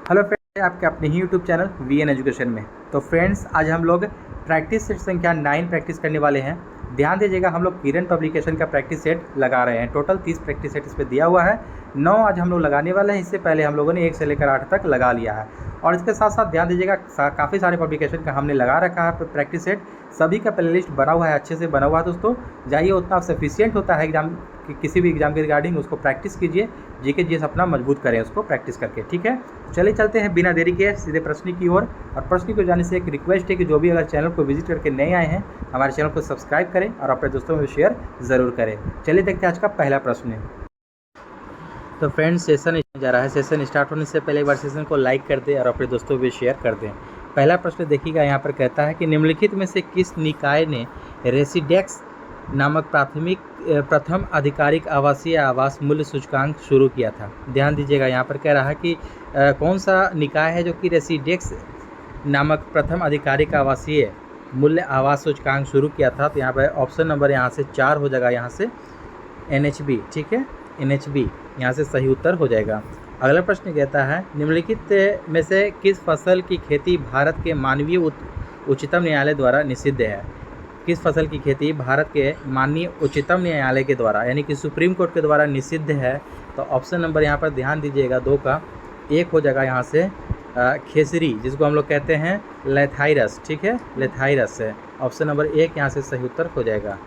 Hello friends, आपके अपने ही YouTube channel VN education में। तो फ्रेंड्स, आज हम लोग प्रैक्टिस सेट संख्या 9 प्रैक्टिस करने वाले हैं। ध्यान दीजिएगा, हम लोग किरण पब्लिकेशन का प्रैक्टिस सेट लगा रहे हैं। टोटल 30 प्रैक्टिस सेट इस पर दिया हुआ है। 9 आज हम लोग लगाने वाले हैं। इससे पहले हम लोगों ने 1 से लेकर 8 तक लगा लिया है। और इसके साथ साथ ध्यान दीजिएगा, काफ़ी सारे पब्लिकेशन का हमने लगा रखा है प्रैक्टिस सेट। सभी का प्ले लिस्ट बना हुआ है, अच्छे से बना हुआ है। दोस्तों जाइए, उतना सफिशियंट होता है एग्जाम, किसी भी एग्जाम के रिगार्डिंग उसको प्रैक्टिस कीजिए। जीके जीएस अपना मजबूत करें उसको प्रैक्टिस करके, ठीक है। चलिए चलते हैं बिना देरी के सीधे प्रश्न की ओर। और प्रश्न को जाने से एक रिक्वेस्ट है कि जो भी अगर चैनल को विजिट करके नए आए हैं, हमारे चैनल को सब्सक्राइब करें और अपने दोस्तों में शेयर ज़रूर करें। चलिए देखते हैं आज का पहला प्रश्न। तो फ्रेंड्स, सेशन जा रहा है। सेशन स्टार्ट होने से पहले एक बार सेशन को लाइक कर दें और अपने दोस्तों में शेयर कर दें। पहला प्रश्न देखिएगा, यहाँ पर कहता है कि निम्नलिखित में से किस निकाय ने रेसिडेक्स नामक प्रथम आधिकारिक आवासीय आवास मूल्य सूचकांक शुरू किया था। ध्यान दीजिएगा, यहाँ पर कह रहा है कि कौन सा निकाय है जो कि रेसिडेक्स नामक प्रथम आधिकारिक आवासीय मूल्य आवास सूचकांक शुरू किया था। तो यहाँ पर ऑप्शन नंबर यहाँ से 4 हो जाएगा, यहाँ से NHB, ठीक है, NHB यहाँ से सही उत्तर हो जाएगा। अगला प्रश्न कहता है, निम्नलिखित में से किस फसल की खेती भारत के मानवीय उच्चतम न्यायालय द्वारा निषिद्ध है। किस फसल की खेती भारत के माननीय उच्चतम न्यायालय के द्वारा यानी कि सुप्रीम कोर्ट के द्वारा निषिद्ध है। तो ऑप्शन नंबर यहाँ पर ध्यान दीजिएगा 2 का 1 हो जाएगा, यहाँ से खेसरी, जिसको हम लोग कहते हैं लेथाइरस, ठीक है, लेथाइरस है। ऑप्शन नंबर 1 यहाँ से सही उत्तर हो जाएगा।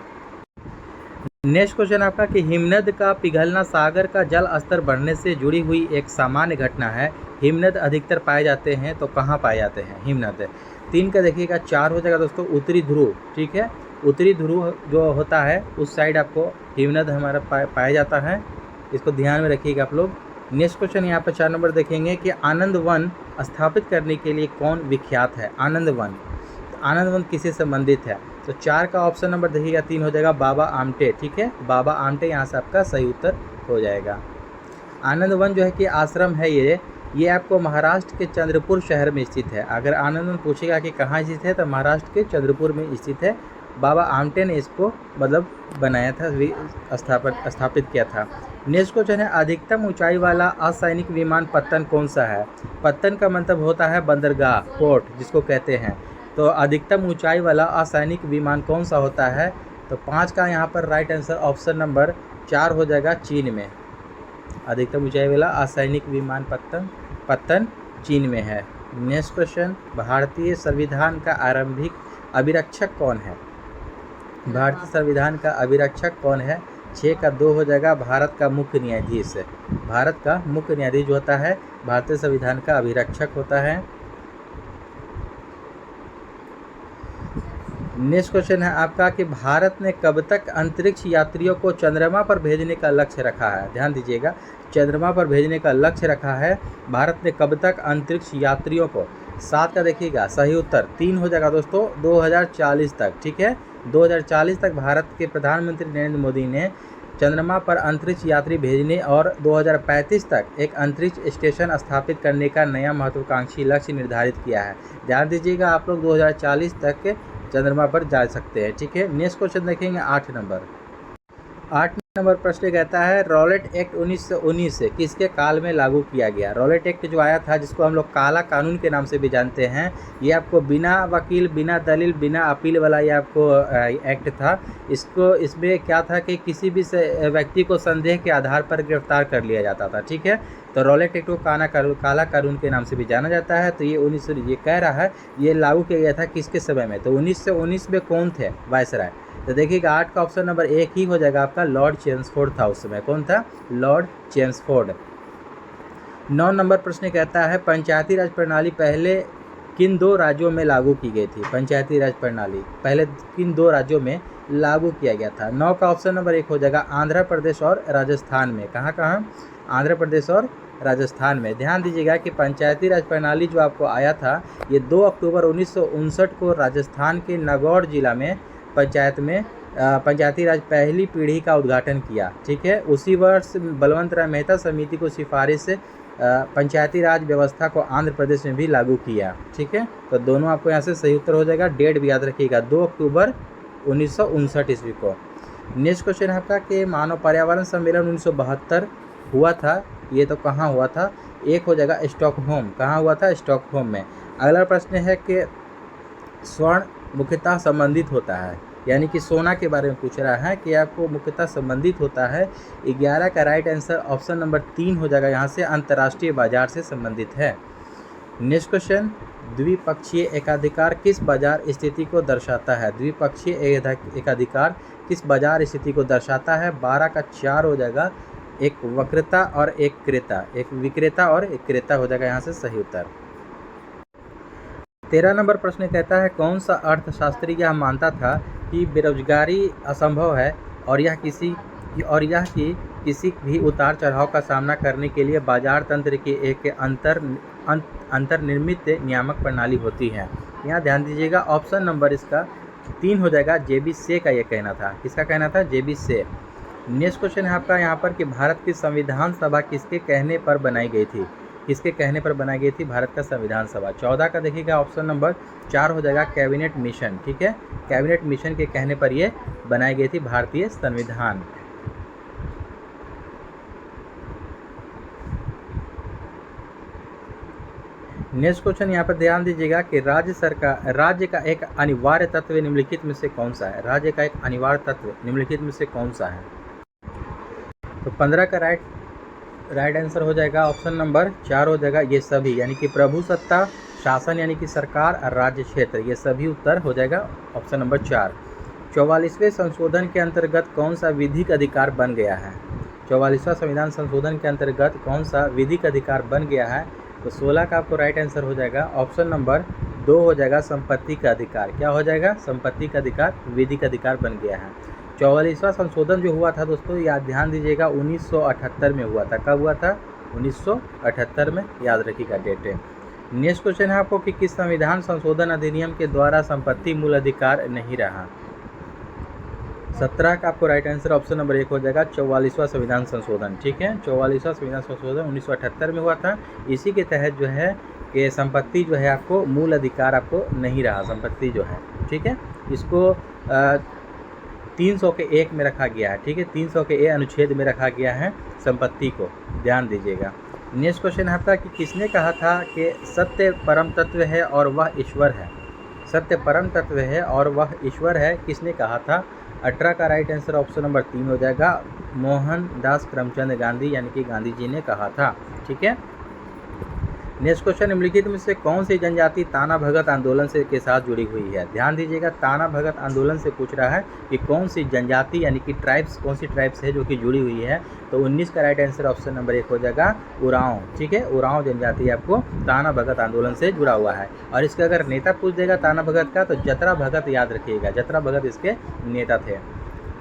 नेक्स्ट क्वेश्चन आपका कि हिमनद का पिघलना सागर का जल स्तर बढ़ने से जुड़ी हुई एक सामान्य घटना है। हिमनद अधिकतर पाए जाते हैं तो कहाँ पाए जाते हैं हिमनद। 3 का देखिएगा 4 हो जाएगा दोस्तों, उत्तरी ध्रुव, ठीक है, उत्तरी ध्रुव जो होता है उस साइड आपको हिमनद हमारा पाया जाता है। इसको ध्यान में रखिएगा आप लोग। नेक्स्ट क्वेश्चन यहाँ पर 4 नंबर देखेंगे कि आनंद वन स्थापित करने के लिए कौन विख्यात है। आनंद वन, आनंद वन किससे संबंधित है। तो 4 का ऑप्शन नंबर देखिएगा 3 हो जाएगा, बाबा आमटे, ठीक है, बाबा आमटे यहाँ से आपका सही उत्तर हो जाएगा। आनंद वन जो है कि आश्रम है, ये आपको महाराष्ट्र के चंद्रपुर शहर में स्थित है। अगर आनंद वन पूछेगा कि कहाँ स्थित है तो महाराष्ट्र के चंद्रपुर में स्थित है। बाबा आमटे ने इसको मतलब बनाया था, स्थापित किया था। नेक्स्ट क्वेश्चन है, अधिकतम ऊंचाई वाला असैनिक विमान पत्तन कौन सा है। पत्तन का मतलब होता है बंदरगाह, पोर्ट जिसको कहते हैं। तो अधिकतम ऊंचाई वाला असैनिक विमान कौन सा होता है। तो 5 का यहाँ पर राइट आंसर ऑप्शन नंबर 4 हो जाएगा, चीन में। अधिकतम ऊंचाई वाला असैनिक विमान पत्तन चीन में है। नेक्स्ट क्वेश्चन, भारतीय संविधान का आरंभिक अभिरक्षक कौन है। भारतीय संविधान का अभिरक्षक कौन है। 6 का 2 हो जाएगा, भारत का मुख्य न्यायाधीश। भारत का मुख्य न्यायाधीश जो होता है भारतीय संविधान का अभिरक्षक होता है। नेक्स्ट क्वेश्चन है आपका कि भारत ने कब तक अंतरिक्ष यात्रियों को चंद्रमा पर भेजने का लक्ष्य रखा है। ध्यान दीजिएगा, चंद्रमा पर भेजने का लक्ष्य रखा है भारत ने कब तक अंतरिक्ष यात्रियों को। 7 का देखिएगा सही उत्तर 3 हो जाएगा दोस्तों, 2040 तक, ठीक है, 2040 तक भारत के प्रधानमंत्री नरेंद्र मोदी ने चंद्रमा पर अंतरिक्ष यात्री भेजने और 2035 तक एक अंतरिक्ष स्टेशन स्थापित करने का नया महत्वाकांक्षी लक्ष्य निर्धारित किया है। ध्यान दीजिएगा, आप लोग 2040 तक चंद्रमा पर जा सकते हैं, ठीक है। नेक्स्ट क्वेश्चन देखेंगे 8 नंबर प्रश्न कहता है, रॉलेट एक्ट 1919 से किसके काल में लागू किया गया। रॉलेट एक्ट जो आया था, जिसको हम लोग काला कानून के नाम से भी जानते हैं, ये आपको बिना वकील, बिना दलील, बिना अपील वाला ये आपको एक्ट था। इसमें क्या था कि किसी भी व्यक्ति को संदेह के आधार पर गिरफ्तार कर लिया जाता था, ठीक है। तो रॉलेट एक्ट को काला कानून के नाम से भी जाना जाता है। तो ये 1919 ये कह रहा है ये लागू किया गया था किसके समय में। तो 1919 में कौन थे वायसराय। तो देखिएगा 8 का ऑप्शन नंबर 1 ही हो जाएगा आपका, लॉर्ड चेम्सफोर्ड था उस समय। कौन था, लॉर्ड चेम्सफोर्ड। 9 नंबर प्रश्न कहता है, पंचायती राज प्रणाली पहले किन 2 राज्यों में लागू की गई थी। पंचायती राज प्रणाली पहले किन 2 राज्यों में लागू किया गया था। 9 का ऑप्शन नंबर 1 हो जाएगा, आंध्र प्रदेश और राजस्थान में। कहाँ, आंध्र प्रदेश और राजस्थान में। ध्यान दीजिएगा कि पंचायती राज प्रणाली जो आपको आया था ये 2 अक्टूबर 1959 को राजस्थान के नागौर जिला में पंचायती राज पहली पीढ़ी का उद्घाटन किया, ठीक है। उसी वर्ष बलवंत राय मेहता समिति को सिफारिश से पंचायती राज व्यवस्था को आंध्र प्रदेश में भी लागू किया, ठीक है। तो दोनों आपको यहाँ से सही उत्तर हो जाएगा। डेट भी याद रखिएगा, 2 अक्टूबर 1959 ईस्वी को। नेक्स्ट क्वेश्चन है आपका कि मानव पर्यावरण सम्मेलन 1972 हुआ था, ये तो कहाँ हुआ था, एक हो जाएगा स्टॉकहोम। कहाँ हुआ था? स्टॉकहोम में। अगला प्रश्न है कि स्वर्ण मुख्यतः संबंधित होता है, यानी कि सोना के बारे में पूछ रहा है कि आपको मुख्यतः संबंधित होता है। 11 का राइट आंसर ऑप्शन नंबर 3 हो जाएगा, यहाँ से अंतर्राष्ट्रीय बाजार से संबंधित है। नेक्स्ट क्वेश्चन, द्विपक्षीय एकाधिकार किस बाजार स्थिति को दर्शाता है? द्विपक्षीय एकाधिकार किस बाजार स्थिति को दर्शाता है? 12 का 4 हो जाएगा, एक वक्रता और एक क्रेता, एक विक्रेता और एक क्रेता हो जाएगा यहाँ से सही उत्तर। 13 नंबर प्रश्न कहता है कौन सा अर्थशास्त्री यह मानता था कि बेरोजगारी असंभव है और यह किसी भी उतार चढ़ाव का सामना करने के लिए बाजार तंत्र की एक अंतर्निर्मित नियामक प्रणाली होती है। यहाँ ध्यान दीजिएगा, ऑप्शन नंबर इसका 3 हो जाएगा, जेबी से का ये कहना था। किसका कहना था? जेबी से। नेक्स्ट क्वेश्चन है आपका यहाँ पर कि भारत की संविधान सभा किसके कहने पर बनाई गई थी? किसके कहने पर बनाई गई थी भारत का संविधान सभा? 14 का देखिएगा, ऑप्शन नंबर 4 हो जाएगा, कैबिनेट मिशन। ठीक है, कैबिनेट मिशन के कहने पर ये बनाई गई थी भारतीय संविधान। नेक्स्ट क्वेश्चन यहाँ पर ध्यान दीजिएगा कि राज्य का एक अनिवार्य तत्व निम्नलिखित में से कौन सा है? राज्य का एक अनिवार्य तत्व निम्नलिखित में से कौन सा है? तो 15 का राइट आंसर हो जाएगा, ऑप्शन नंबर 4 हो जाएगा, ये सभी, यानी कि प्रभुसत्ता, शासन यानी कि सरकार और राज्य क्षेत्र, ये सभी उत्तर हो जाएगा ऑप्शन नंबर 4। 44वें संशोधन के अंतर्गत कौन सा विधिक अधिकार बन गया है? 44वां संविधान संशोधन के अंतर्गत कौन सा विधिक अधिकार बन गया है? तो 16 का आपको राइट आंसर हो जाएगा, ऑप्शन नंबर 2 हो जाएगा, संपत्ति का अधिकार। क्या हो जाएगा? संपत्ति का अधिकार विधिक अधिकार बन गया है। 44वां संशोधन जो हुआ था दोस्तों, याद ध्यान दीजिएगा, 1978 में हुआ था। कब हुआ था? 1978 में, याद रखिएगा डेट है। नेक्स्ट क्वेश्चन है आपको कि किस संविधान संशोधन अधिनियम के द्वारा संपत्ति मूल अधिकार नहीं रहा? 17 का आपको राइट आंसर ऑप्शन नंबर 1 हो जाएगा, 44वां संविधान संशोधन। ठीक है, 44वां संविधान संशोधन 1978 में हुआ था। इसी के तहत जो है कि संपत्ति जो है आपको मूल अधिकार आपको नहीं रहा, संपत्ति जो है। ठीक है, इसको 300 के 1 में रखा गया है। ठीक है, 300 के ए अनुच्छेद में रखा गया है संपत्ति को, ध्यान दीजिएगा। नेक्स्ट क्वेश्चन है आपका कि किसने कहा था कि सत्य परम तत्व है और वह ईश्वर है? सत्य परम तत्व है और वह ईश्वर है, किसने कहा था? 18 का राइट आंसर ऑप्शन नंबर 3 हो जाएगा, मोहनदास करमचंद गांधी, यानी कि गांधी जी ने कहा था। ठीक है, नेक्स्ट क्वेश्चन, निम्नलिखित में से कौन सी जनजाति ताना भगत आंदोलन से के साथ जुड़ी हुई है? ध्यान दीजिएगा, ताना भगत आंदोलन से पूछ रहा है कि कौन सी जनजाति यानी कि ट्राइब्स, कौन सी ट्राइब्स है जो कि जुड़ी हुई है? तो 19 का राइट आंसर ऑप्शन नंबर 1 हो जाएगा, उरांव। ठीक है, उरांव जनजाति आपको ताना भगत आंदोलन से जुड़ा हुआ है। और इसका अगर नेता पूछ देगा ताना भगत का, तो जतरा भगत याद रखिएगा, जतरा भगत इसके नेता थे।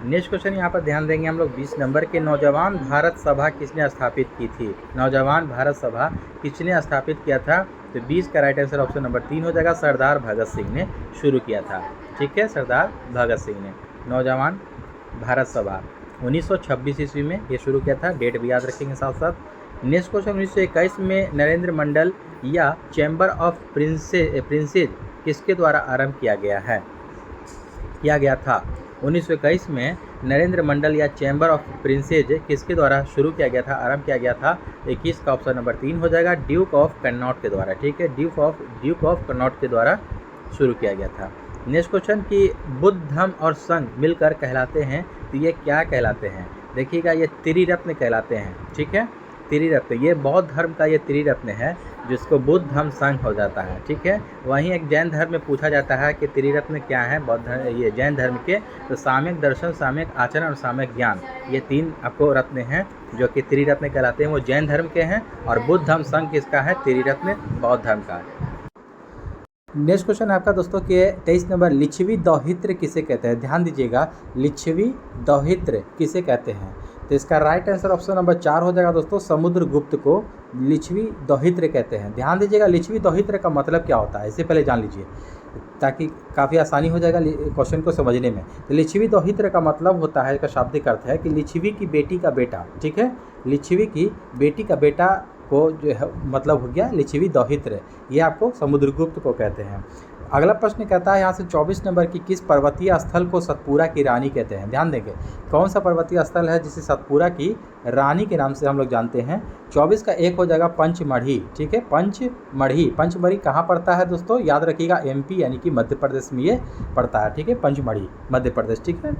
नेक्स्ट क्वेश्चन यहाँ पर ध्यान देंगे हम लोग 20 नंबर के, नौजवान भारत सभा किसने स्थापित की थी? नौजवान भारत सभा किसने स्थापित किया था? तो 20 का राइट आंसर ऑप्शन नंबर 3 हो जाएगा, सरदार भगत सिंह ने शुरू किया था। ठीक है, सरदार भगत सिंह ने नौजवान भारत सभा 1926 ईस्वी में ये शुरू किया था, डेट भी याद रखेंगे साथ साथ। नेक्स्ट क्वेश्चन, 1921 में नरेंद्र मंडल या चैम्बर ऑफ प्रिंसेज किसके द्वारा आरंभ किया गया था? 1921 में नरेंद्र मंडल या चैम्बर ऑफ प्रिंसेज किसके द्वारा शुरू किया गया था, आरंभ किया गया था? 21 का ऑप्शन नंबर 3 हो जाएगा, ड्यूक ऑफ कन्नॉट के द्वारा। ठीक है, ड्यूक ऑफ कन्नॉट के द्वारा शुरू किया गया था। नेक्स्ट क्वेश्चन कि बुद्ध, धम्म और संघ मिलकर कहलाते हैं, तो ये क्या कहलाते हैं? देखिएगा, ये त्रिरत्न कहलाते हैं। ठीक है, त्रिरत्न, ये बौद्ध धर्म का ये त्रिरत्न है, जिसको बुद्ध, धम्म, संघ हो जाता है। ठीक है, वहीं एक जैन धर्म में पूछा जाता है कि त्रिरत्न क्या है बौद्ध धर्म, ये जैन धर्म के, तो साम्यक दर्शन, साम्यक आचरण और साम्यक ज्ञान, ये 3 आपको रत्न हैं जो कि त्रिरत्न कहलाते हैं, वो जैन धर्म के हैं। और बुद्ध, धम्म, संघ किसका है? त्रिरत्न बौद्ध धर्म का है। नेक्स्ट क्वेश्चन आपका दोस्तों के 23 नंबर, लिच्छवी दौहित्र किसे कहते हैं? ध्यान दीजिएगा, लिच्छवी दौहित्र किसे कहते हैं? तो इसका राइट आंसर ऑप्शन नंबर 4 हो जाएगा दोस्तों, समुद्रगुप्त को लिच्छवी दौहित्र कहते हैं। ध्यान दीजिएगा, लिच्छवी दौहित्र का मतलब क्या होता है, इससे पहले जान लीजिए ताकि काफ़ी आसानी हो जाएगा क्वेश्चन को समझने में। तो लिच्छवी दौहित्र का मतलब होता है, इसका शाब्दिक अर्थ है कि लिच्छवी की बेटी का बेटा। ठीक है, लिच्छवी की बेटी का बेटा को जो है मतलब हो गया लिच्छवी दौहित्र, ये आपको समुद्रगुप्त को कहते हैं। अगला प्रश्न कहता है यहाँ से 24 नंबर की, किस पर्वतीय स्थल को सतपुरा की रानी कहते हैं? ध्यान देंगे कौन सा पर्वतीय स्थल है जिसे सतपुरा की रानी के नाम से हम लोग जानते हैं। 24 का एक हो जाएगा पंचमढ़ी। ठीक है, पंचमढ़ी। पंचमढ़ी कहाँ पड़ता है दोस्तों? याद रखिएगा एमपी यानी कि मध्य प्रदेश में ये पड़ता है। ठीक है, पंचमढ़ी मध्य प्रदेश। ठीक है,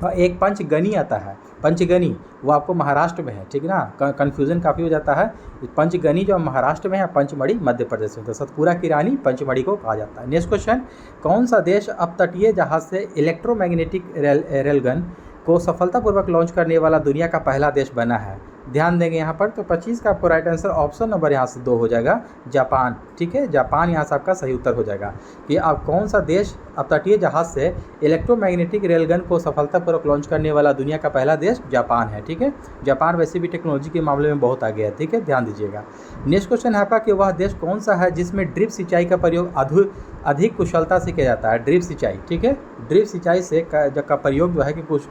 और एक पंचगनी आता है, पंचगनी वो आपको महाराष्ट्र में है। ठीक है ना, कन्फ्यूज़न काफ़ी हो जाता है। पंचगनी जो महाराष्ट्र में है, पंचमढ़ी मध्य प्रदेश में। तो सतपुरा की रानी पंचमढ़ी को कहा जाता है। नेक्स्ट क्वेश्चन, कौन सा देश अब तटीय जहाज से इलेक्ट्रोमैग्नेटिक रेलगन को सफलतापूर्वक लॉन्च करने वाला दुनिया का पहला देश बना है? ध्यान देंगे यहाँ पर। तो 25 का आपको राइट आंसर ऑप्शन नंबर यहाँ से 2 हो जाएगा, जापान। ठीक है, जापान यहाँ से आपका सही उत्तर हो जाएगा कि अब कौन सा देश अब तटीय जहाज से इलेक्ट्रोमैग्नेटिक रेलगन को सफलतापूर्वक लॉन्च करने वाला दुनिया का पहला देश जापान है। ठीक है, जापान वैसे भी टेक्नोलॉजी के मामले में बहुत आगे है। ठीक है, ध्यान दीजिएगा। नेक्स्ट क्वेश्चन है आपका कि वह देश कौन सा है जिसमें ड्रिप सिंचाई का प्रयोग अधिक कुशलता से किया जाता है? ड्रिप सिंचाई। ठीक है, ड्रिप सिंचाई से का प्रयोग जो है कि कुछ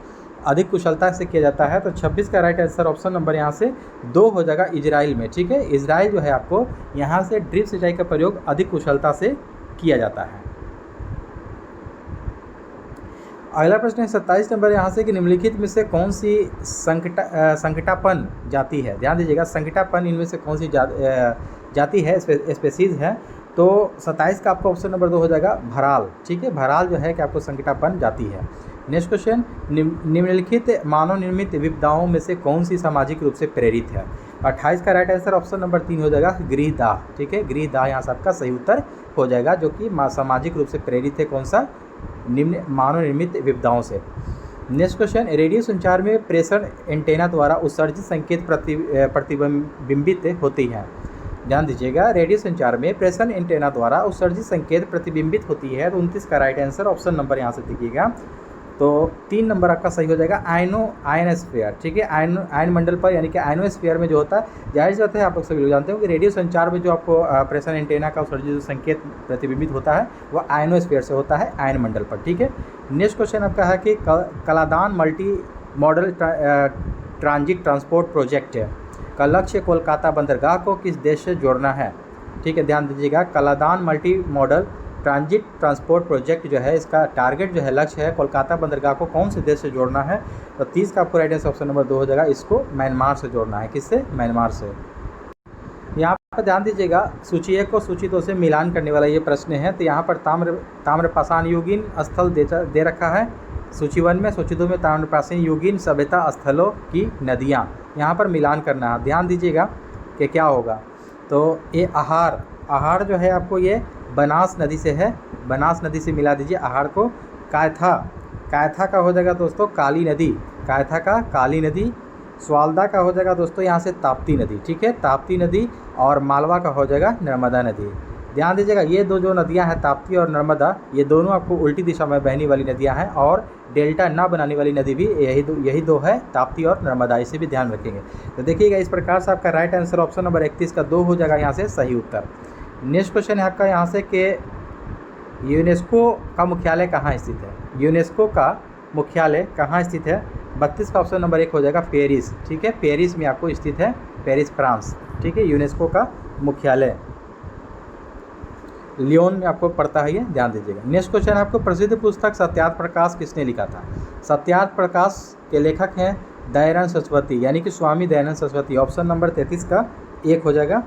अधिक कुशलता से किया जाता है। तो 26 का राइट आंसर ऑप्शन नंबर यहाँ से 2 हो जाएगा, इजराइल में। ठीक है, इजराइल जो है आपको यहाँ से ड्रिप सिंचाई का प्रयोग अधिक कुशलता से किया जाता है। अगला प्रश्न है 27 नंबर यहाँ से कि निम्नलिखित में से कौन सी संकटापन जाति है? ध्यान दीजिएगा, संकटापन इनमें से कौन सी जाति है, स्पेसीज है? तो 27 का आपको ऑप्शन नंबर 2 हो जाएगा, भराल। ठीक है, भराल जो है कि आपको संकटापन जाति है। नेक्स्ट क्वेश्चन, निम्नलिखित मानव निर्मित विपदाओं में से कौन सी सामाजिक रूप से प्रेरित है? 28 का राइट आंसर ऑप्शन नंबर 3 हो जाएगा, गृहदाह। ठीक है, गृहदाह यहाँ से आपका सही उत्तर हो जाएगा, जो कि सामाजिक रूप से प्रेरित है। कौन सा? निम्न मानव निर्मित विपदाओं से। नेक्स्ट क्वेश्चन, रेडियो संचार में प्रेषण एंटेना द्वारा उत्सर्जित संकेत प्रतिबिंबित होती है। ध्यान दीजिएगा, रेडियो संचार में प्रेषण एंटेना द्वारा उत्सर्जित संकेत प्रतिबिंबित होती है। तो 29 का राइट आंसर ऑप्शन नंबर यहाँ से देखिएगा, तो 3 नंबर आपका सही हो जाएगा, आयनोस्फीयर। ठीक है, आयन मंडल पर यानी कि आयनोस्फीयर में जो होता है, जाहिर सी बात है आप लोग सभी लोग जानते हो कि रेडियो संचार में जो आपको प्रेषण एंटेना का उत्सर्जित जो संकेत प्रतिबिंबित होता है वह आयनोस्फीयर से होता है, आयन मंडल पर। ठीक है, नेक्स्ट क्वेश्चन आपका है कि Kaladan multi modal transit transport project का लक्ष्य कोलकाता बंदरगाह को किस देश से जोड़ना है? ठीक है, ध्यान दीजिएगा, Kaladan multi modal transit transport project जो है, इसका टारगेट जो है, लक्ष्य है कोलकाता बंदरगाह को कौन से देश से जोड़ना है? तो 30 का आपको राइट आंसर ऑप्शन नंबर 2 हो जाएगा, इसको म्यांमार से जोड़ना है। किससे? म्यांमार से। यहाँ पर ध्यान दीजिएगा, सूची 1 को सूची 2 से मिलान करने वाला ये प्रश्न है। तो यहाँ पर ताम्रपाषाण युगीन स्थल दे रखा है सूची 1 में, सूची 2 में ताम्रपाषाण युगीन सभ्यता स्थलों की नदियाँ, यहाँ पर मिलान करना है। ध्यान दीजिएगा कि क्या होगा। तो ये आहार जो है आपको ये बनास नदी से है, बनास नदी से मिला दीजिए आहार को। कायथा का हो जाएगा दोस्तों काली नदी, कायथा का काली नदी। स्वालदा का हो जाएगा दोस्तों यहाँ से ताप्ती नदी। ठीक है, ताप्ती नदी। और मालवा का हो जाएगा नर्मदा नदी। ध्यान दीजिएगा, ये दो जो नदियाँ हैं ताप्ती और नर्मदा, ये दोनों आपको उल्टी दिशा में बहने वाली नदियाँ हैं, और डेल्टा ना बनाने वाली नदी भी यही दो है, ताप्ती और नर्मदा। इसे भी ध्यान रखेंगे। तो देखिएगा, इस प्रकार से आपका राइट आंसर ऑप्शन नंबर 31 का 2 हो जाएगा यहाँ से सही उत्तर। नेक्स्ट क्वेश्चन है आपका यहाँ से कि यूनेस्को का मुख्यालय कहाँ स्थित है? यूनेस्को का मुख्यालय कहाँ स्थित है? 32 का ऑप्शन नंबर 1 हो जाएगा, पेरिस। ठीक है, पेरिस में आपको स्थित है, पेरिस फ्रांस। ठीक है, यूनेस्को का मुख्यालय लियोन में आपको पड़ता है, ये ध्यान दीजिएगा। नेक्स्ट क्वेश्चन आपको, प्रसिद्ध पुस्तक सत्यार्थ प्रकाश किसने लिखा था? सत्यार्थ प्रकाश के लेखक हैं दयानंद सरस्वती, यानी कि स्वामी दयानंद सरस्वती। ऑप्शन नंबर 33 का 1 हो जाएगा।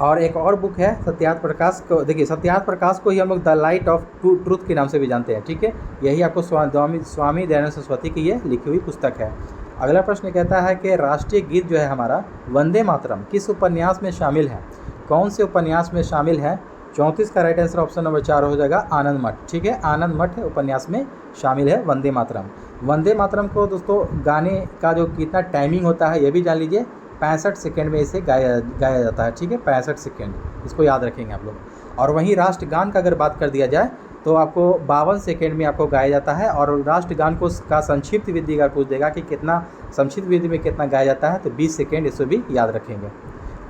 और एक और बुक है सत्यार्थ प्रकाश को, देखिए सत्यार्थ प्रकाश को ही हम लोग द लाइट ऑफ ट्रूथ के नाम से भी जानते हैं। ठीक है, यही आपको स्वामी दयानंद सरस्वती की ये लिखी हुई पुस्तक है। अगला प्रश्न कहता है कि राष्ट्रीय गीत जो है हमारा वंदे मातरम किस उपन्यास में शामिल है? कौन से उपन्यास में शामिल है? 34 का राइट आंसर ऑप्शन नंबर 4 हो जाएगा, आनंद मठ। ठीक है, आनंद मठ उपन्यास में शामिल है वंदे मातरम। वंदे मातरम को दोस्तों गाने का जो कितना टाइमिंग होता है ये भी जान लीजिए, 65 सेकेंड में इसे गाया जाता है। ठीक है, 65 सेकेंड, इसको याद रखेंगे आप लोग। और वहीं राष्ट्रगान का अगर बात कर दिया जाए तो आपको 52 सेकेंड में आपको गाया जाता है। और राष्ट्रगान को का संक्षिप्त विधि अगर पूछ देगा कि कितना संक्षिप्त विधि में कितना गाया जाता है, तो 20 सेकेंड, इसको भी याद रखेंगे।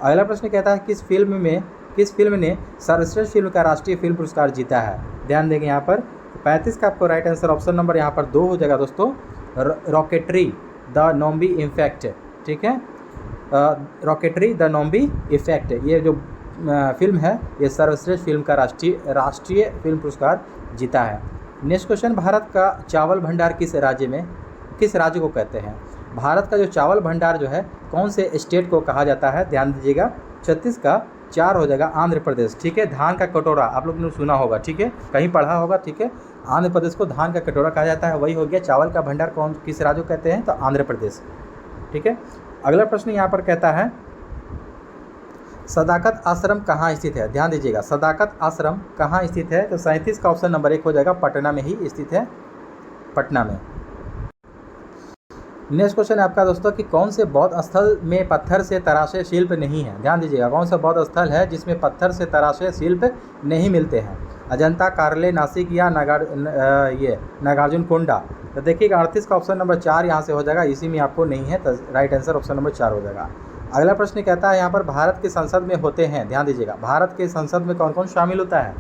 अगला प्रश्न कहता है किस फिल्म ने सर्वश्रेष्ठ फिल्म का राष्ट्रीय फिल्म पुरस्कार जीता है? ध्यान देंगे यहाँ पर 35 का आपको राइट आंसर ऑप्शन नंबर यहाँ पर 2 हो जाएगा दोस्तों, रॉकेटरी द नॉम्बी इफेक्ट। ठीक है, रॉकेटरी द नॉम्बी इफेक्ट, ये जो फिल्म है ये सर्वश्रेष्ठ फिल्म का राष्ट्रीय फिल्म पुरस्कार जीता है। नेक्स्ट क्वेश्चन, भारत का चावल भंडार किस राज्य को कहते हैं? भारत का जो चावल भंडार जो है कौन से स्टेट को कहा जाता है? ध्यान दीजिएगा, 36 का 4 हो जाएगा आंध्र प्रदेश। ठीक है, धान का कटोरा आप लोग ने सुना होगा, ठीक है, कहीं पढ़ा होगा। ठीक है, आंध्र प्रदेश को धान का कटोरा कहा जाता है, वही हो गया। चावल का भंडार किस राज्य को कहते हैं? तो आंध्र प्रदेश। ठीक है, अगला प्रश्न यहाँ पर कहता है सदाकत आश्रम कहाँ स्थित है? ध्यान दीजिएगा, सदाकत आश्रम कहाँ स्थित है? तो 37 का ऑप्शन नंबर 1 हो जाएगा, पटना में ही स्थित है, पटना में। नेक्स्ट क्वेश्चन है आपका दोस्तों कि कौन से बौद्ध स्थल में पत्थर से तराशे शिल्प नहीं है? ध्यान दीजिएगा, कौन सा बौद्ध स्थल है जिसमें पत्थर से तराशे शिल्प नहीं मिलते हैं? अजंता, कारले, नासिक या नागार्जुन कोंडा? तो देखिएगा 38 का ऑप्शन नंबर 4 यहाँ से हो जाएगा, इसी में आपको नहीं है, तो राइट आंसर ऑप्शन नंबर 4 हो जाएगा। अगला प्रश्न कहता है यहाँ पर भारत के संसद में होते हैं, ध्यान दीजिएगा, भारत के संसद में कौन कौन शामिल होता है?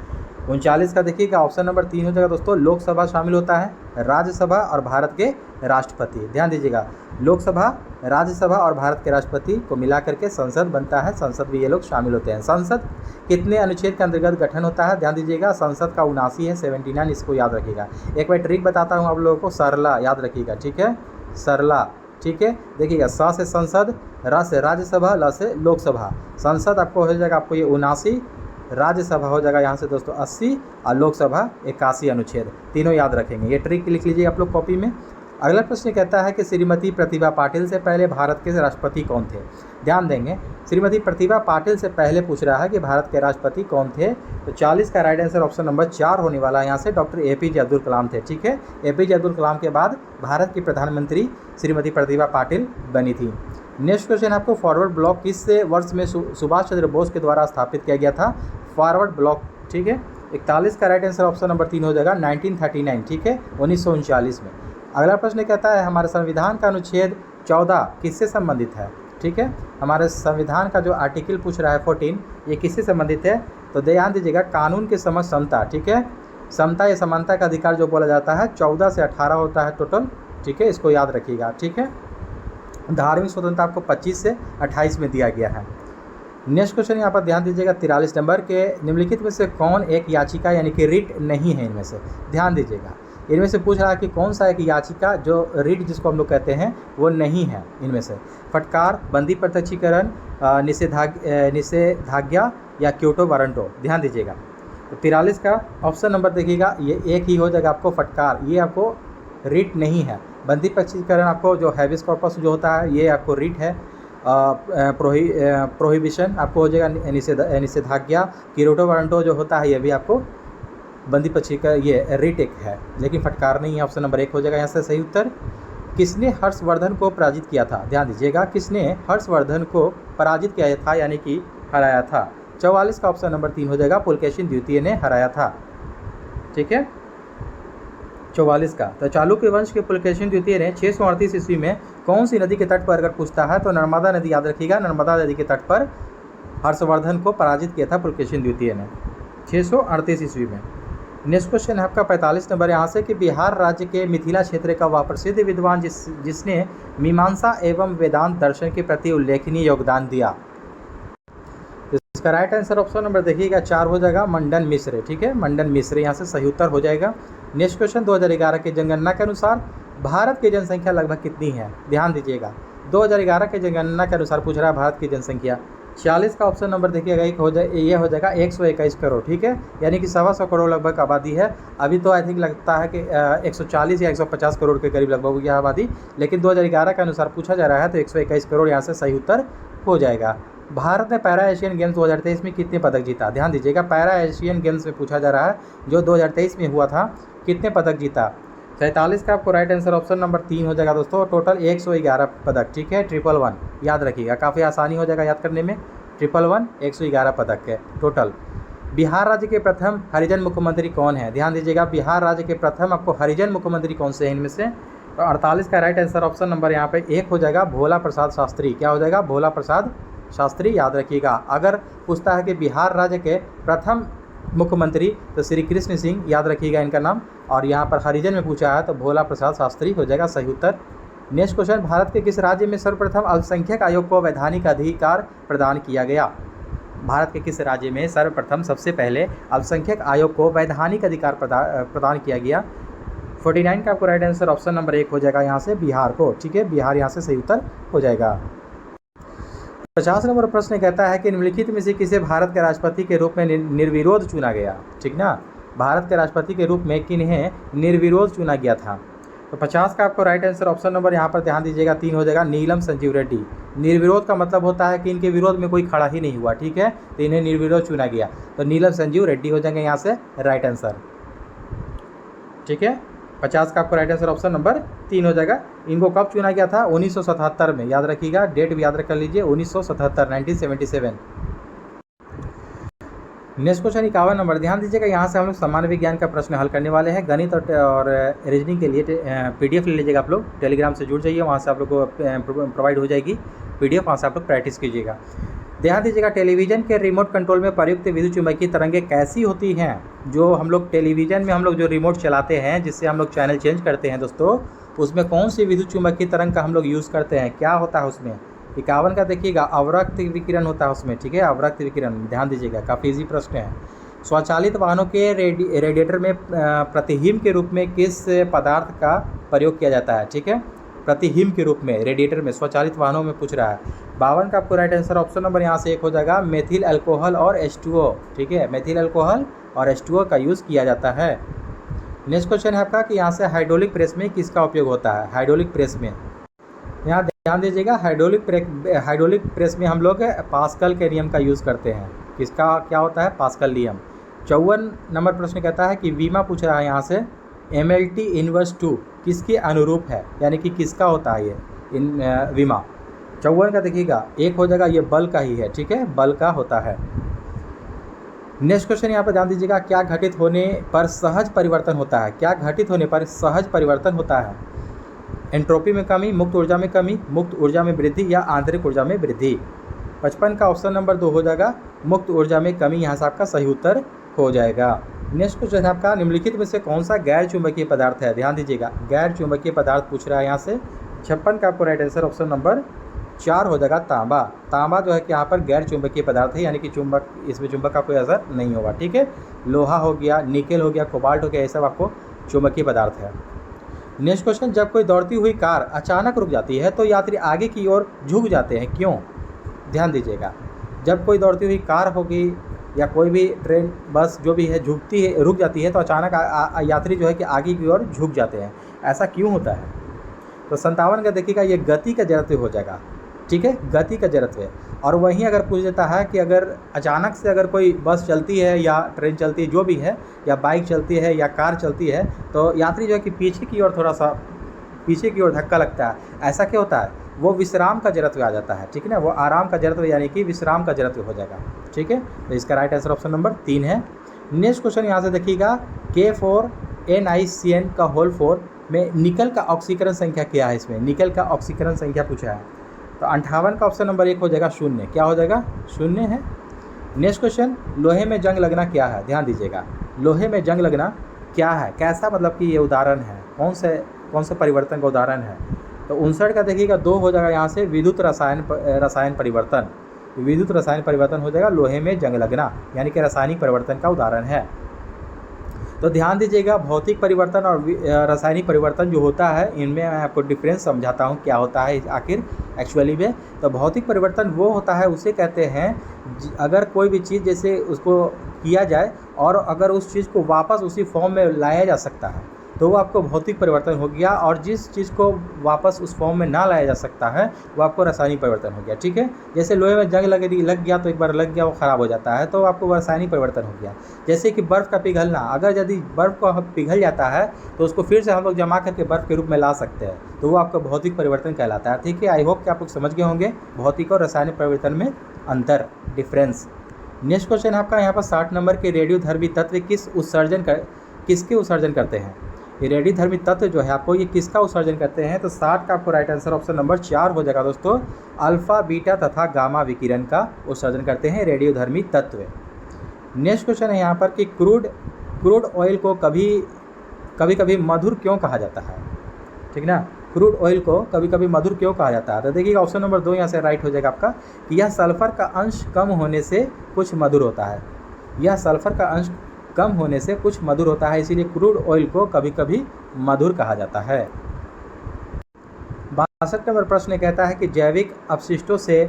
39 का देखिएगा ऑप्शन नंबर 3 हो जाएगा दोस्तों, लोकसभा शामिल होता है, राज्यसभा और भारत के राष्ट्रपति। ध्यान दीजिएगा, लोकसभा, राज्यसभा और भारत के राष्ट्रपति को मिला करके संसद बनता है, संसद में ये लोग शामिल होते हैं। संसद कितने अनुच्छेद के अंतर्गत गठन होता है? ध्यान दीजिएगा, संसद का 79 है, 79, इसको याद रखिएगा। एक बार ट्रिक बताता हूँ आप लोगों को, सरला याद रखिएगा, ठीक है, सरला। ठीक है, देखिएगा, स से संसद, र से राज्यसभा, ल से लोकसभा। संसद आपको हो जाएगा आपको ये 79, राज्यसभा हो जाएगा यहाँ से दोस्तों 80 और लोकसभा 81 अनुच्छेद, तीनों याद रखेंगे। ये ट्रिक लिख लीजिए आप लोग कॉपी में। अगला प्रश्न कहता है कि श्रीमती प्रतिभा पाटिल से पहले भारत के राष्ट्रपति कौन थे? ध्यान देंगे, श्रीमती प्रतिभा पाटिल से पहले पूछ रहा है कि भारत के राष्ट्रपति कौन थे? तो 40 का राइट आंसर ऑप्शन नंबर 4 होने वाला है, यहाँ से डॉक्टर APJ अब्दुल कलाम थे। ठीक है, APJ अब्दुल कलाम के बाद भारत की प्रधानमंत्री श्रीमती प्रतिभा पाटिल बनी थी। नेक्स्ट क्वेश्चन आपको, फॉरवर्ड ब्लॉक किस वर्ष में सुभाष चंद्र बोस के द्वारा स्थापित किया गया था? फॉरवर्ड ब्लॉक, ठीक है, 41 का राइट आंसर ऑप्शन नंबर 3 हो जाएगा, 1939। ठीक है, 1939 में। अगला प्रश्न कहता है हमारे संविधान का अनुच्छेद 14 किससे संबंधित है? ठीक है, हमारे संविधान का जो आर्टिकल पूछ रहा है 14, ये किससे संबंधित है? तो ध्यान दीजिएगा, कानून के समक्ष समता। ठीक है, समता या समानता का अधिकार जो बोला जाता है 14 से 18 होता है टोटल। ठीक है, इसको याद रखिएगा। ठीक है, धार्मिक स्वतंत्रता आपको 25 से 28 में दिया गया है। नेक्स्ट क्वेश्चन यहाँ पर ध्यान दीजिएगा, 43 नंबर के निम्नलिखित में से कौन एक याचिका यानी कि रिट नहीं है? इनमें से ध्यान दीजिएगा, इनमें से पूछ रहा है कि कौन सा एक याचिका जो रिट जिसको हम लोग कहते हैं वो नहीं है इनमें से? फटकार, बंदी प्रत्यक्षीकरण, निषेधाज्ञा या क्योटो वारंटो? ध्यान दीजिएगा, तो 43 का ऑप्शन नंबर देखिएगा, ये एक ही हो जाएगा आपको, फटकार, ये आपको रिट नहीं है। बंदी प्रत्यक्षीकरण आपको जो हैबियस कॉर्पस जो होता है ये आपको रिट है। प्रोहिबिशन आपको हो जाएगा निषेधाज्ञा। क्योटो वारंटो जो होता है ये भी आपको बंदी प्रत्यक्षीकरण, ये रिट एक है, लेकिन फटकार नहीं है। ऑप्शन नंबर 1 हो जाएगा यहाँ से सही उत्तर। किसने हर्षवर्धन को पराजित किया था? ध्यान दीजिएगा, किसने हर्षवर्धन को पराजित किया था यानी कि हराया था? 44 का ऑप्शन नंबर 3 हो जाएगा, पुलकेशिन द्वितीय ने हराया था। ठीक है, 44 का। तो चालुक्य वंश के पुलकेशिन द्वितीय ने 638 ईस्वी में कौन सी नदी के तट पर अगर पूछता है तो नर्मदा नदी याद रखिएगा, नर्मदा नदी के तट पर हर्षवर्धन को पराजित किया था पुलकेशिन द्वितीय ने 638 ईस्वी में। नेक्स्ट क्वेश्चन है आपका 45 नंबर यहाँ से कि बिहार राज्य के मिथिला क्षेत्र का वह प्रसिद्ध विद्वान जिसने मीमांसा एवं वेदांत दर्शन के प्रति उल्लेखनीय योगदान दिया। इसका राइट आंसर ऑप्शन नंबर देखिएगा 4 हो जाएगा, मंडन मिश्र। ठीक है, मंडन मिश्र यहाँ से सही उत्तर हो जाएगा। नेक्स्ट क्वेश्चन, 2011 की जनगणना के अनुसार भारत की जनसंख्या लगभग कितनी है? ध्यान दीजिएगा, 2011 के जनगणना के अनुसार पूछ रहा है भारत की जनसंख्या। 46 का ऑप्शन नंबर देखिएगा, ये हो जाएगा 121 करोड़। ठीक है, यानी कि 125 करोड़ लगभग आबादी है। अभी तो आई थिंक लगता है कि 140 या 150 करोड़ के करीब लगभग यह आबादी, लेकिन 2011 के अनुसार पूछा जा रहा है तो 121 करोड़ यहाँ से सही उत्तर हो जाएगा। भारत ने पैरा एशियन गेम्स 2023 में कितने पदक जीता? ध्यान दीजिएगा, पैरा एशियन गेम्स में पूछा जा रहा है जो 2023 में हुआ था, कितने पदक जीता? 47 का आपको राइट आंसर ऑप्शन नंबर 3 हो जाएगा दोस्तों, टोटल 111 पदक। ठीक है, 111 याद रखिएगा, काफ़ी आसानी हो जाएगा याद करने में। 111 111 पदक है टोटल। बिहार राज्य के प्रथम हरिजन मुख्यमंत्री कौन है? ध्यान दीजिएगा, बिहार राज्य के प्रथम आपको हरिजन मुख्यमंत्री कौन से हैं इनमें से? तो 48 का राइट आंसर ऑप्शन नंबर यहाँ पे 1 हो जाएगा, भोला प्रसाद शास्त्री। क्या हो जाएगा? भोला प्रसाद शास्त्री याद रखिएगा। अगर पूछता है कि बिहार राज्य के प्रथम मुख्यमंत्री तो श्री कृष्ण सिंह याद रखिएगा इनका नाम, और यहाँ पर हरिजन में पूछा है तो भोला प्रसाद शास्त्री हो जाएगा सही उत्तर। नेक्स्ट क्वेश्चन, भारत के किस राज्य में सर्वप्रथम अल्पसंख्यक आयोग को वैधानिक अधिकार प्रदान किया गया? भारत के किस राज्य में सर्वप्रथम सबसे पहले अल्पसंख्यक आयोग को वैधानिक अधिकार प्रदान किया गया? 49 का आपको राइट आंसर ऑप्शन नंबर 1 हो जाएगा यहाँ से बिहार को। ठीक है, बिहार यहाँ से सही उत्तर हो जाएगा। 50 नंबर प्रश्न कहता है कि निम्नलिखित में से किसे भारत के राष्ट्रपति के रूप में निर्विरोध चुना गया? ठीक ना, भारत के राष्ट्रपति के रूप में किन्हें निर्विरोध चुना गया था? तो 50 का आपको राइट आंसर ऑप्शन नंबर यहाँ पर ध्यान दीजिएगा 3 हो जाएगा, नीलम संजीव रेड्डी। निर्विरोध का मतलब होता है कि इनके विरोध में कोई खड़ा ही नहीं हुआ। ठीक है, तो इन्हें निर्विरोध चुना गया, तो नीलम संजीव रेड्डी हो जाएंगे यहाँ से राइट आंसर। ठीक है, 50 का आपको राइट आंसर ऑप्शन नंबर 3 हो जाएगा। इनको कब चुना गया था? 1977 में, याद रखिएगा, डेट भी याद रख लीजिए, 1977, 1977। नेक्स्ट क्वेश्चन 51 नंबर, ध्यान दीजिएगा, यहाँ से हम लोग सामान्य विज्ञान का प्रश्न हल करने वाले हैं। गणित और रीजनिंग के लिए PDF ले लीजिएगा आप लोग, टेलीग्राम से जुड़ जाइए, वहाँ से आप लोग को प्रोवाइड हो जाएगी PDF, वहाँ से आप लोग प्रैक्टिस कीजिएगा। ध्यान दीजिएगा, टेलीविज़न के रिमोट कंट्रोल में प्रयुक्त विद्युत चुम्बकीय तरंगें कैसी होती हैं? जो हम लोग टेलीविज़न में हम लोग जो रिमोट चलाते हैं, जिससे हम लोग चैनल चेंज करते हैं दोस्तों, उसमें कौन सी विद्युत चुम्बकीय तरंग का हम लोग यूज़ करते हैं? क्या होता है उसमें? 51 का देखिएगा, अवरक्त विकिरण होता है उसमें। ठीक है, अवरक्त विकिरण, ध्यान दीजिएगा, काफ़ी ईजी प्रश्न है। स्वचालित वाहनों के रेडिएटर में प्रतिहिम के रूप में किस पदार्थ का प्रयोग किया जाता है? ठीक है, प्रतिहिम के रूप में रेडिएटर में स्वचालित वाहनों में पूछ रहा है। 52 का आपको राइट आंसर ऑप्शन नंबर यहाँ से 1 हो जाएगा, मेथिल अल्कोहल और H2O। ठीक है, मेथिल अल्कोहल और H2O का यूज़ किया जाता है। नेक्स्ट क्वेश्चन है आपका कि यहाँ से हाइड्रोलिक प्रेस में किसका उपयोग होता है? हाइड्रोलिक प्रेस में, यहाँ ध्यान दीजिएगा, हाइड्रोलिक प्रेस में हम लोग पास्कल के नियम का यूज़ करते हैं। किसका क्या होता है? पास्कल नियम। 54 नंबर प्रश्न कहता है कि वीमा पूछ रहा है यहाँ से, MLT इनवर्स 2 किसके अनुरूप है? यानी कि किसका होता है ये वीमा? 54 का देखिएगा 1 हो जाएगा, ये बल का ही है। ठीक है, बल का होता है। नेक्स्ट क्वेश्चन यहाँ पर ध्यान दीजिएगा, क्या घटित होने पर सहज परिवर्तन होता है? क्या घटित होने पर सहज परिवर्तन होता है? एंट्रोपी में कमी, मुक्त ऊर्जा में कमी, मुक्त ऊर्जा में वृद्धि या आंतरिक ऊर्जा में वृद्धि? 55 का ऑप्शन नंबर 2 हो जाएगा, मुक्त ऊर्जा में कमी, यहाँ से आपका सही उत्तर हो जाएगा। नेक्स्ट क्वेश्चन है आपका, निम्नलिखित में से कौन सा गैर चुंबकीय पदार्थ है? ध्यान दीजिएगा, गैर चुंबकीय पदार्थ पूछ रहा है यहाँ से। 56 का आपको राइट आंसर ऑप्शन नंबर 4 हो जाएगा, तांबा। तांबा जो है कि यहाँ पर गैर चुंबकीय पदार्थ है, यानी कि चुंबक, इसमें चुंबक का कोई असर नहीं होगा। ठीक है, लोहा हो गया, निकेल हो गया, कोबाल्ट हो गया, ये सब आपको चुंबकीय पदार्थ है। नेक्स्ट क्वेश्चन, जब कोई दौड़ती हुई कार अचानक रुक जाती है तो यात्री आगे की ओर झुक जाते हैं, क्यों? ध्यान दीजिएगा, जब कोई दौड़ती हुई कार होगी या कोई भी ट्रेन, बस जो भी है, झुकती है, रुक जाती है तो अचानक यात्री जो है कि आगे की ओर झुक जाते हैं। ऐसा क्यों होता है? तो 57 का देखिएगा, ये गति का जड़त्व हो जाएगा। ठीक है, गति का जड़त्व है। और वहीं अगर पूछ देता है कि अगर अचानक से अगर कोई बस चलती है या ट्रेन चलती है, जो भी है, या बाइक चलती है या कार चलती है, तो यात्री जो है कि पीछे की ओर थोड़ा सा पीछे की ओर धक्का लगता है। ऐसा क्या होता है? वो विश्राम का जड़त्व आ जाता है। ठीक है ना, वो आराम का जड़त्व यानी कि विश्राम का जड़त्व हो जाएगा। ठीक है, तो इसका राइट आंसर ऑप्शन नंबर 3 है। नेक्स्ट क्वेश्चन यहाँ से देखिएगा, K4NiCN का होल 4 में निकल का ऑक्सीकरण संख्या क्या है? इसमें निकल का ऑक्सीकरण संख्या पूछा है, तो 58 का ऑप्शन नंबर 1 हो जाएगा 0। क्या हो जाएगा? 0 है। नेक्स्ट क्वेश्चन, लोहे में जंग लगना क्या है? ध्यान दीजिएगा, लोहे में जंग लगना क्या है? कैसा, मतलब कि ये उदाहरण है, कौन से परिवर्तन का उदाहरण है? तो 59 का देखिएगा 2 हो जाएगा यहाँ से, विद्युत रसायन परिवर्तन। विद्युत रसायन परिवर्तन हो जाएगा लोहे में जंग लगना, यानी कि रासायनिक परिवर्तन का उदाहरण है। तो ध्यान दीजिएगा, भौतिक परिवर्तन और रासायनिक परिवर्तन जो होता है, इनमें मैं आपको डिफरेंस समझाता हूँ क्या होता है आखिर एक्चुअली में। तो भौतिक परिवर्तन वो होता है, उसे कहते हैं अगर कोई भी चीज़ जैसे उसको किया जाए और अगर उस चीज़ को वापस उसी फॉर्म में लाया जा सकता है, तो वो आपको भौतिक परिवर्तन हो गया। और जिस चीज़ को वापस उस फॉर्म में ना लाया जा सकता है, वो आपको रासायनिक परिवर्तन हो गया। ठीक है, जैसे लोहे में जंग लग गया, तो एक बार लग गया वो ख़राब हो जाता है, तो आपको रासायनिक परिवर्तन हो गया। जैसे कि बर्फ़ का पिघलना, अगर यदि बर्फ़ को पिघल जाता है तो उसको फिर से हम लोग जमा करके बर्फ़ के रूप में ला सकते हैं, तो वो आपका भौतिक परिवर्तन कहलाता है। ठीक है, आई होप कि आप लोग समझ गए होंगे भौतिक और रासायनिक परिवर्तन में अंतर, डिफरेंस। नेक्स्ट क्वेश्चन आपका यहाँ पर 60 नंबर के रेडियोधर्मी तत्व किसके उत्सर्जन करते हैं? ये रेडियोधर्मी तत्व जो है आपको, ये किसका उत्सर्जन करते हैं? तो 60 का आपको राइट आंसर ऑप्शन नंबर 4 हो जाएगा दोस्तों, अल्फा, बीटा तथा गामा विकिरण का उत्सर्जन करते हैं रेडियोधर्मी तत्व। नेक्स्ट क्वेश्चन है यहाँ पर कि क्रूड ऑयल को कभी कभी मधुर क्यों कहा जाता है? ठीक ना, क्रूड ऑयल को कभी कभी मधुर क्यों कहा जाता है? तो देखिएगा ऑप्शन नंबर 2 यहाँ से राइट हो जाएगा आपका कि यह सल्फर का अंश कम होने से कुछ मधुर होता है। यह सल्फर का अंश कम होने से कुछ मधुर होता है, इसीलिए क्रूड ऑयल को कभी कभी मधुर कहा जाता है। 62 नंबर प्रश्न कहता है कि जैविक अपशिष्टों से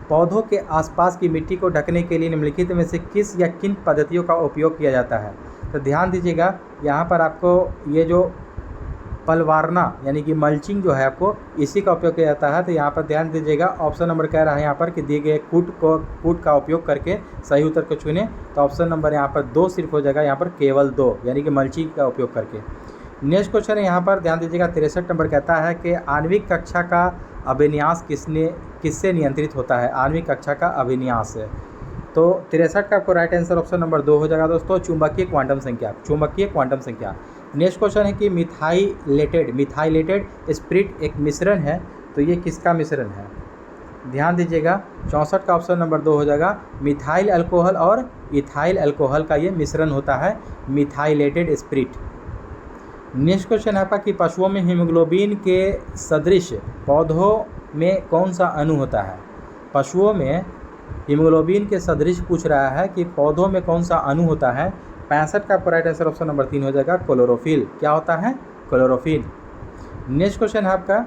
पौधों के आसपास की मिट्टी को ढकने के लिए निम्नलिखित में से किस या किन पद्धतियों का उपयोग किया जाता है? तो ध्यान दीजिएगा, यहाँ पर आपको ये जो पलवारना यानी कि मल्चिंग जो है आपको इसी का उपयोग किया जाता है। तो यहाँ पर ध्यान दीजिएगा, ऑप्शन नंबर कह रहा है यहाँ पर कि दिए गए कूट का उपयोग करके सही उत्तर को चुने। तो ऑप्शन नंबर यहाँ पर 2 सिर्फ हो जाएगा, यहाँ पर केवल 2 यानी कि मल्चिंग का उपयोग करके। नेक्स्ट क्वेश्चन है यहाँ पर ध्यान दीजिएगा, 63 नंबर कहता है कि आणविक कक्षा का अभिन्यास किससे नियंत्रित होता है? आणविक कक्षा का अभिन्यास। तो 63 का आपको राइट आंसर ऑप्शन नंबर 2 हो जाएगा दोस्तों, चुंबकीय क्वांटम संख्या। चुंबकीय क्वांटम संख्या। नेक्स्ट क्वेश्चन है कि मिथाइलेटेड स्पिरिट एक मिश्रण है, तो ये किसका मिश्रण है? ध्यान दीजिएगा, 64 का ऑप्शन नंबर 2 हो जाएगा, मिथाइल अल्कोहल और इथाइल अल्कोहल का ये मिश्रण होता है मिथाइलेटेड स्पिरिट। नेक्स्ट क्वेश्चन है आपका कि पशुओं में हीमोग्लोबिन के सदृश पौधों में कौन सा अणु होता है? पशुओं में हीमोग्लोबिन के सदृश पूछ रहा है कि पौधों में कौन सा अणु होता है। 65 का राइट आंसर ऑप्शन नंबर 3 हो जाएगा, क्लोरोफिल। क्या होता है? क्लोरोफिल। नेक्स्ट क्वेश्चन है आपका,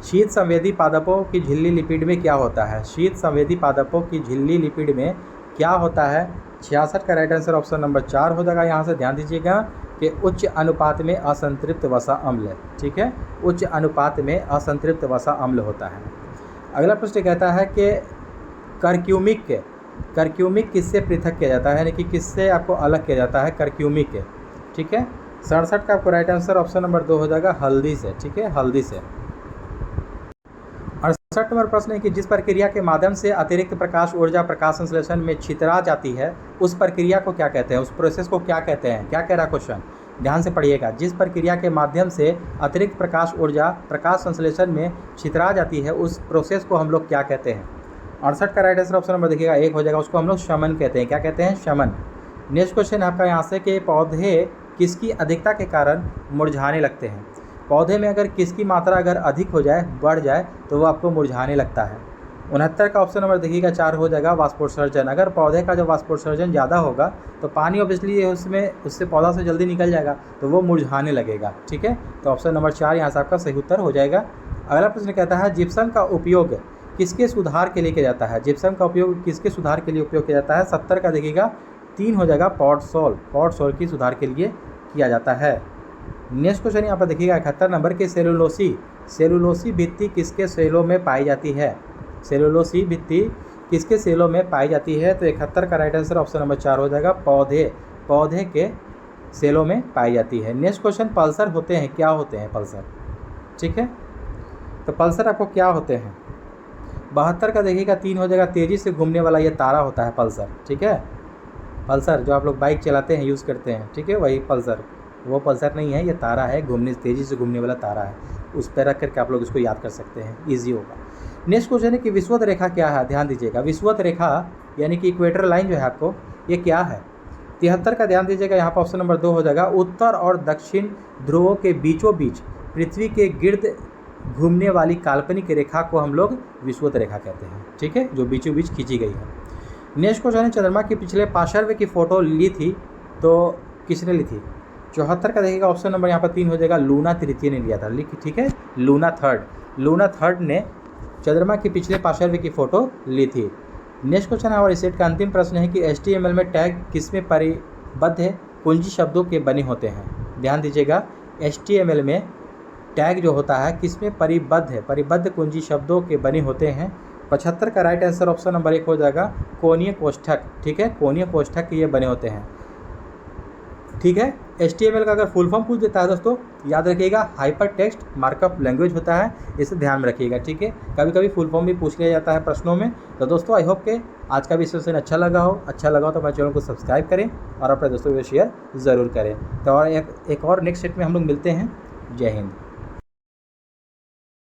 शीत संवेदी पादपों की झिल्ली लिपिड में क्या होता है? शीत संवेदी पादपों की झिल्ली लिपिड में क्या होता है? 66 का राइट आंसर ऑप्शन नंबर 4 हो जाएगा। यहाँ से ध्यान दीजिएगा कि उच्च अनुपात में असंतृप्त वसा अम्ल, ठीक है, उच्च अनुपात में असंतृप्त वसा अम्ल होता है। अगला प्रश्न कहता है कि करक्यूमिक किससे पृथक किया जाता है, यानी कि किससे आपको अलग किया जाता है? करक्यूमिक, ठीक है। 67 का आपको राइट आंसर ऑप्शन नंबर 2 हो जाएगा, हल्दी से, ठीक है, हल्दी से। 68 नंबर प्रश्न है कि जिस प्रक्रिया के माध्यम से अतिरिक्त प्रकाश ऊर्जा प्रकाश संश्लेषण में छितरा जाती है उस प्रक्रिया को क्या कहते हैं? उस प्रोसेस को क्या कहते हैं? क्या कह रहा क्वेश्चन, ध्यान से पढ़िएगा। जिस प्रक्रिया के माध्यम से अतिरिक्त प्रकाश ऊर्जा प्रकाश संश्लेषण में छितरा जाती है उस प्रोसेस को हम लोग क्या कहते हैं? 68 का राइट आंसर ऑप्शन नंबर देखिएगा 1 हो जाएगा, उसको हम लोग शमन कहते हैं। क्या कहते हैं? शमन। नेक्स्ट क्वेश्चन आपका यहाँ से कि पौधे किसकी अधिकता के कारण मुरझाने लगते हैं? पौधे में अगर किसकी मात्रा अगर अधिक हो जाए, बढ़ जाए, तो वो आपको मुरझाने लगता है। 69 का ऑप्शन नंबर देखिएगा 4 हो जाएगा, वाष्पोत्सर्जन। अगर पौधे का जो वाष्पोत्सर्जन ज़्यादा होगा तो पानी ऑब्वियसली उससे पौधा से जल्दी निकल जाएगा, तो वो मुरझाने लगेगा, ठीक है। तो ऑप्शन नंबर 4 यहाँ से आपका सही उत्तर हो जाएगा। अगला प्रश्न कहता है जिप्सम का उपयोग किसके सुधार के लिए किया जाता है? जिप्सम का उपयोग किसके सुधार के लिए उपयोग किया जाता है? 70 का देखिएगा 3 हो जाएगा, पॉट सॉल की सुधार के लिए किया जाता है। नेक्स्ट क्वेश्चन यहाँ पर देखिएगा 71 नंबर के सेलुलोसी भित्ति किसके सेलों में पाई जाती है? सेलुलोसी भित्ति किसके सेलों में पाई जाती है? तो 71 का राइट आंसर ऑप्शन नंबर 4 हो जाएगा, पौधे के सेलों में पाई जाती है। नेक्स्ट क्वेश्चन, पल्सर होते हैं, क्या होते हैं पल्सर? ठीक है, तो पल्सर आपको क्या होते हैं? 72 का देखिएगा 3 हो जाएगा, तेज़ी से घूमने वाला ये तारा होता है पल्सर, ठीक है। पल्सर जो आप लोग बाइक चलाते हैं, यूज़ करते हैं, ठीक है, वही पल्सर। वो पल्सर नहीं है, ये तारा है, तेज़ी से घूमने वाला तारा है। उस पर रख करके आप लोग इसको याद कर सकते हैं, ईजी होगा। नेक्स्ट क्वेश्चन है कि विषुवत रेखा क्या है? ध्यान दीजिएगा, विषुवत रेखा यानी कि इक्वेटर लाइन जो है आपको, ये क्या है? 73 का ध्यान दीजिएगा, यहाँ पर ऑप्शन नंबर 2 हो जाएगा, उत्तर और दक्षिण ध्रुवों के बीचों बीच पृथ्वी के गिर्द घूमने वाली काल्पनिक रेखा को हम लोग विषुवत रेखा कहते हैं, ठीक है, जो बीचों बीच खींची गई है। नेक्स्ट क्वेश्चन है, चंद्रमा के पिछले पार्श्व की फ़ोटो ली थी तो किसने ली थी? 74 का देखिएगा ऑप्शन नंबर यहाँ पर 3 हो जाएगा, लूना तृतीय ने लिया था, ठीक है, लूना थर्ड ने चंद्रमा के पिछले पार्श्व की फ़ोटो ली थी। नेक्स्ट क्वेश्चन है और इस सेट का अंतिम प्रश्न है कि HTML में टैग किसमें परिबद्ध है? कुंजी शब्दों के बने होते हैं। ध्यान दीजिएगा, HTML में टैग जो होता है किसमें परिबद्ध है? परिबद्ध कुंजी शब्दों के बने होते हैं। 75 का राइट आंसर ऑप्शन नंबर 1 हो जाएगा, कोणीय कोष्ठक, ठीक है, कोणीय कोष्ठक ये बने होते हैं, ठीक है। HTML का अगर फुल फॉर्म पूछ देता है दोस्तों, याद रखिएगा, हाइपर टेक्स्ट मार्कअप लैंग्वेज होता है, इसे ध्यान में रखिएगा, ठीक है। कभी कभी फुल फॉर्म भी पूछ लिया जाता है प्रश्नों में। तो दोस्तों आई होप के आज का भी सेशन अच्छा लगा हो तो हमारे चैनल को सब्सक्राइब करें और अपने दोस्तों को शेयर ज़रूर करें। तो और एक और नेक्स्ट सेट में हम लोग मिलते हैं। जय हिंद।